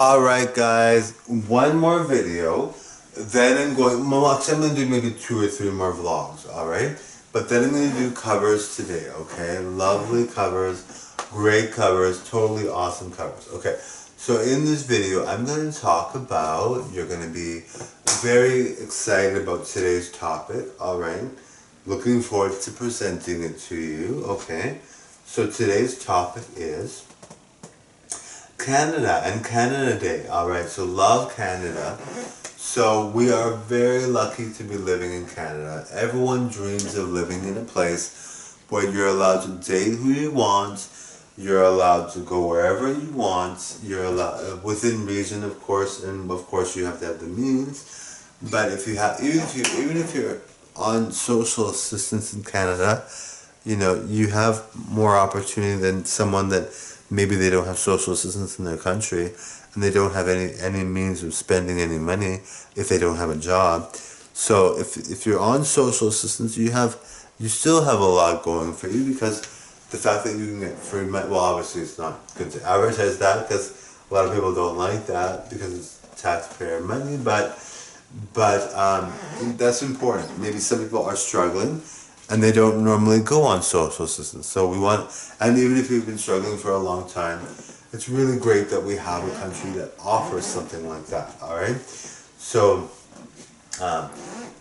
Alright guys, one more video, then actually I'm going to do maybe 2 or 3 more vlogs, alright? But then I'm going to do covers today, okay? Lovely covers, great covers, totally awesome covers, okay? So in this video, I'm going to talk about, you're going to be very excited about today's topic, alright? Looking forward to presenting it to you, okay? So today's topic is Canada and Canada Day. Alright, so love Canada. So we are very lucky to be living in Canada. Everyone dreams of living in a place where you're allowed to date who you want, you're allowed to go wherever you want, you're allowed, within reason of course, and of course you have to have the means. But if you have, even if you're on social assistance in Canada, you know, you have more opportunity than someone that maybe they don't have social assistance in their country and they don't have any means of spending any money if they don't have a job. So if you're on social assistance, you still have a lot going for you, because the fact that you can get free money, well obviously it's not good to advertise that because a lot of people don't like that because it's taxpayer money, but that's important. Maybe some people are struggling and they don't normally go on social assistance. So we want, and even if you've been struggling for a long time, it's really great that we have a country that offers something like that, alright? So,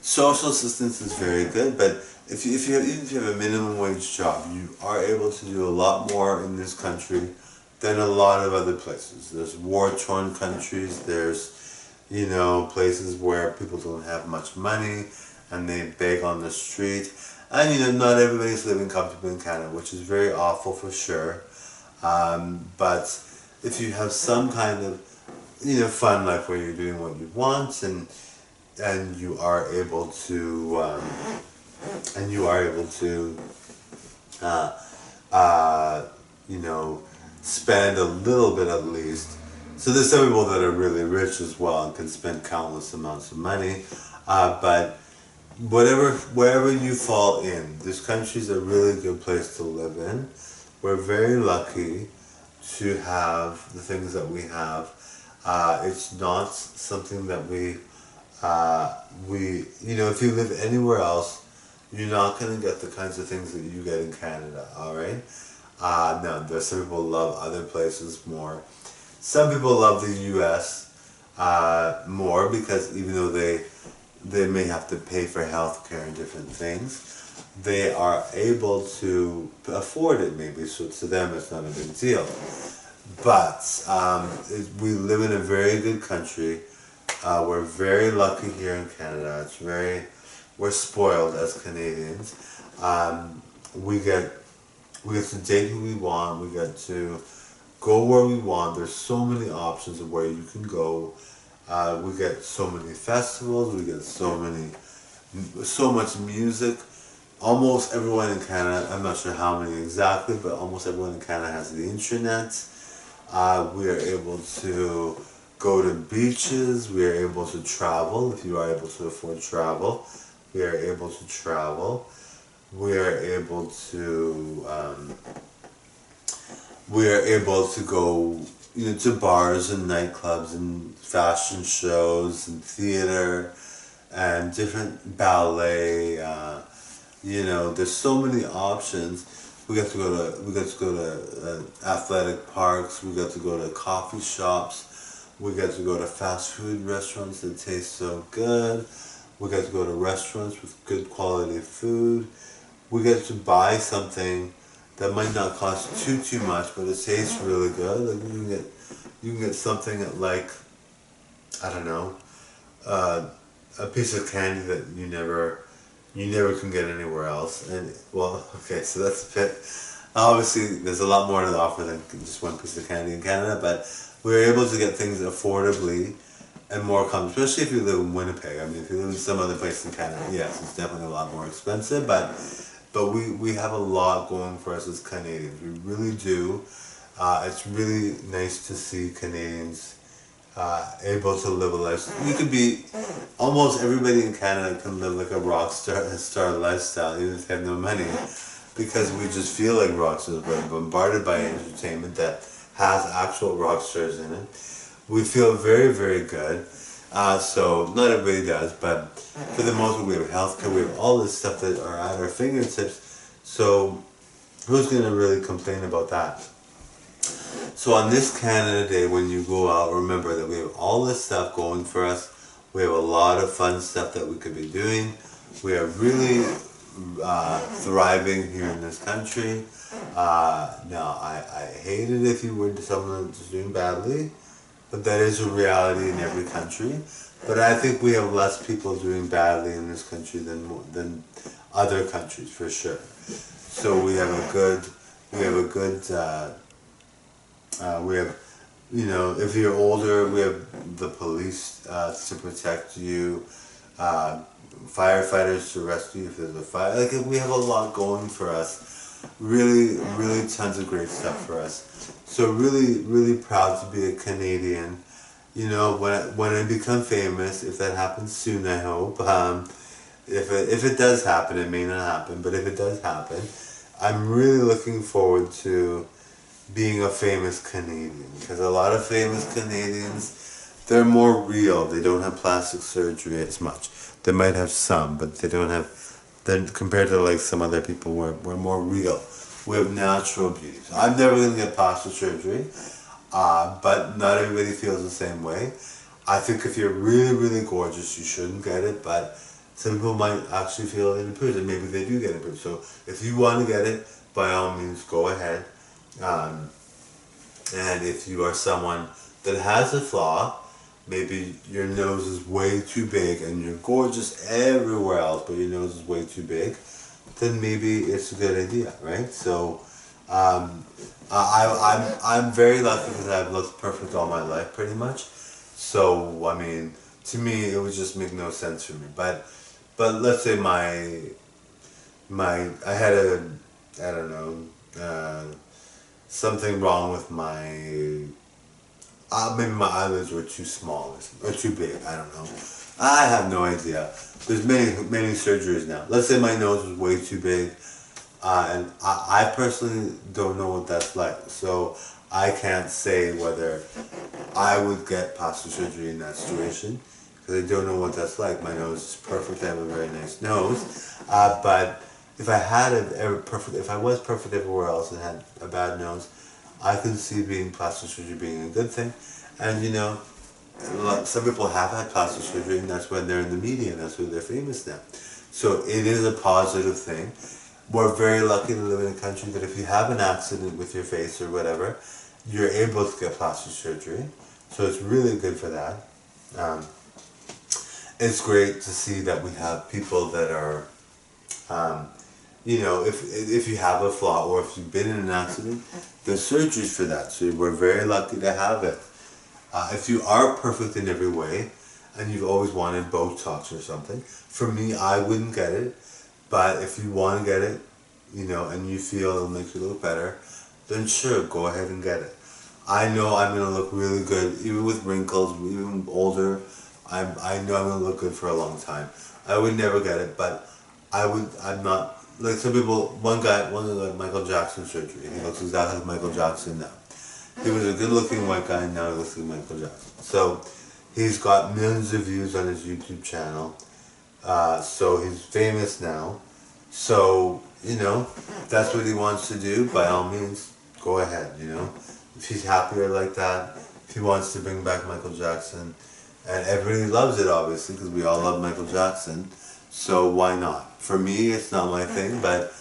social assistance is very good, but even if you have a minimum wage job, you are able to do a lot more in this country than a lot of other places. There's war-torn countries, there's, you know, places where people don't have much money and they beg on the street. And you know, not everybody's living comfortably in Canada, which is very awful for sure. But if you have some kind of, you know, fun life where you're doing what you want and you are able to you know, spend a little bit at least. So there's some people that are really rich as well and can spend countless amounts of money, but wherever you fall in, this country's a really good place to live in. We're very lucky to have the things that we have. It's not something that you know, if you live anywhere else, you're not going to get the kinds of things that you get in Canada, alright? No, there's some people love other places more. Some people love the US more, because even though they may have to pay for healthcare and different things, they are able to afford it maybe, so to them it's not a big deal. But we live in a very good country. We're very lucky here in Canada. We're spoiled as Canadians. We get to date who we want. We get to go where we want. There's so many options of where you can go. We get so many festivals, we get so much music. Almost everyone in Canada, I'm not sure how many exactly, but almost everyone in Canada has the internet. We are able to go to beaches, we are able to travel, if you are able to afford travel. We are able to travel. We are able to go, you know, to bars and nightclubs and fashion shows and theater and different ballet. You know, there's so many options. We get to go to athletic parks. We get to go to coffee shops. We get to go to fast food restaurants that taste so good. We get to go to restaurants with good quality food. We get to buy something that might not cost too much, but it tastes really good. Like you can get something at, like, I don't know, a piece of candy that you never can get anywhere else. And well, okay, so that's a bit. Obviously, there's a lot more to offer than just one piece of candy in Canada, but we're able to get things affordably and more common, especially if you live in Winnipeg. I mean, if you live in some other place in Canada, yes, it's definitely a lot more expensive, but we have a lot going for us as Canadians. We really do. It's really nice to see Canadians able to live a life. You could be, almost everybody in Canada can live like a rock star lifestyle, even if they have no money, because we just feel like rock stars. We're bombarded by entertainment that has actual rock stars in it. We feel very, very good. So not everybody does, but for the most part, we have healthcare. We have all this stuff that are at our fingertips. So who's going to really complain about that? So on this Canada Day, when you go out, remember that we have all this stuff going for us. We have a lot of fun stuff that we could be doing. We are really thriving here in this country. Now, I hate it if you were someone that's doing badly, but that is a reality in every country. But I think we have less people doing badly in this country than other countries, for sure. So we have a good, we have, you know, if you're older, we have the police to protect you, firefighters to rescue you if there's a fire. Like, we have a lot going for us. Really, really tons of great stuff for us. So really, really proud to be a Canadian. You know, when I become famous, if that happens soon, I hope. If it does happen, it may not happen, but if it does happen, I'm really looking forward to being a famous Canadian, because a lot of famous Canadians, they're more real. They don't have plastic surgery as much. They might have some, but they don't have. Then compared to like some other people, we're more real. We have natural beauty. So I'm never gonna get plastic surgery, but not everybody feels the same way. I think if you're really, really gorgeous, you shouldn't get it, but some people might actually feel it improves, and maybe they do get improved. So if you want to get it, by all means, go ahead. And if you are someone that has a flaw, maybe your nose is way too big and you're gorgeous everywhere else, but your nose is way too big, then maybe it's a good idea, right? So I'm very lucky because I've looked perfect all my life, pretty much. So I mean, to me, it would just make no sense for me. But let's say I had I don't know, something wrong with maybe my eyelids were too small or too big. I don't know. I have no idea. There's many surgeries now. Let's say my nose was way too big, and I personally don't know what that's like. So I can't say whether I would get plastic surgery in that situation, because I don't know what that's like. My nose is perfect. I have a very nice nose, but if I was perfect everywhere else and had a bad nose, I can see plastic surgery being a good thing. And you know, some people have had plastic surgery, and that's when they're in the media, and that's when they're famous now. So it is a positive thing. We're very lucky to live in a country that if you have an accident with your face or whatever, you're able to get plastic surgery. So it's really good for that. It's great to see that we have people that are, you know, if you have a flaw or if you've been in an accident, there's surgeries for that. So we're very lucky to have it. If you are perfect in every way, and you've always wanted Botox or something, for me, I wouldn't get it. But if you want to get it, you know, and you feel it'll make you look better, then sure, go ahead and get it. I know I'm going to look really good, even with wrinkles, even older. I know I'm going to look good for a long time. I would never get it, but I'm not, like some people, one guy like Michael Jackson surgery, he looks exactly like Michael Jackson now. He was a good looking white guy, and now he looks like Michael Jackson. So he's got millions of views on his YouTube channel. So he's famous now. So, you know, that's what he wants to do. By all means, go ahead, you know. If he's happier like that, if he wants to bring back Michael Jackson, and everybody loves it, obviously, because we all love Michael Jackson, so why not? For me, it's not my thing, but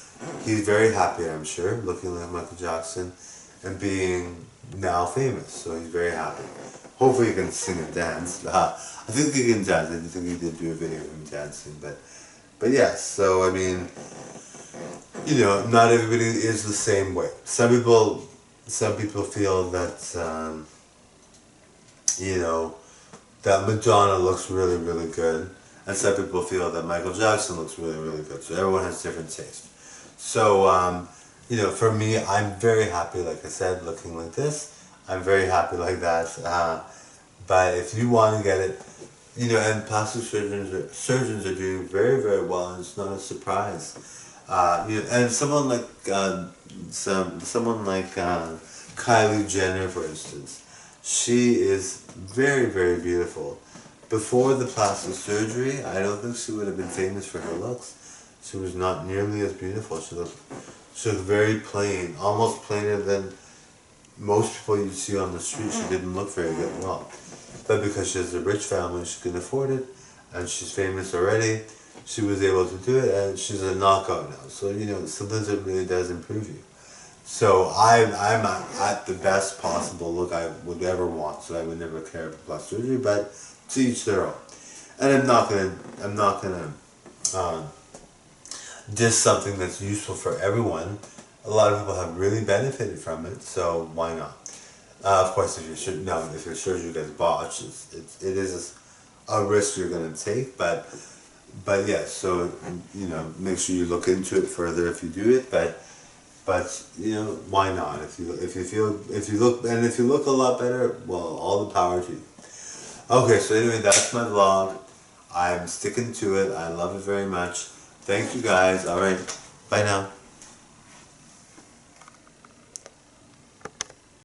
he's very happy, I'm sure, looking like Michael Jackson and being now famous, so he's very happy. Hopefully he can sing and dance. I think he can dance. I think he did do a video of him dancing, but yes, so I mean, you know, not everybody is the same way. Some people feel that, you know, that Madonna looks really, really good, and some people feel that Michael Jackson looks really, really good. So everyone has different taste. So, you know, for me, I'm very happy, like I said, looking like this. I'm very happy like that. But if you want to get it, you know, and plastic surgeons are doing very, very well, and it's not a surprise. You know, and someone like Kylie Jenner, for instance, She is very, very beautiful. Before the plastic surgery, I don't think she would have been famous for her looks. She was not nearly as beautiful. She looked very plain, almost plainer than most people you see on the street. She didn't look very good at all. But because she has a rich family, she can afford it, and she's famous already, she was able to do it, and she's a knockout now. So, sometimes it really does improve you. So I'm at the best possible look I would ever want. So I would never care about plastic surgery, but to each their own. And I'm not gonna um, diss something that's useful for everyone. A lot of people have really benefited from it, so why not? Of course, if your surgery gets botched, it is a risk you're gonna take, but yes. So make sure you look into it further if you do it, but why not? If you look a lot better, well, all the power to you. Okay, so anyway, that's my vlog. I'm sticking to it. I love it very much. Thank you guys. All right, bye now.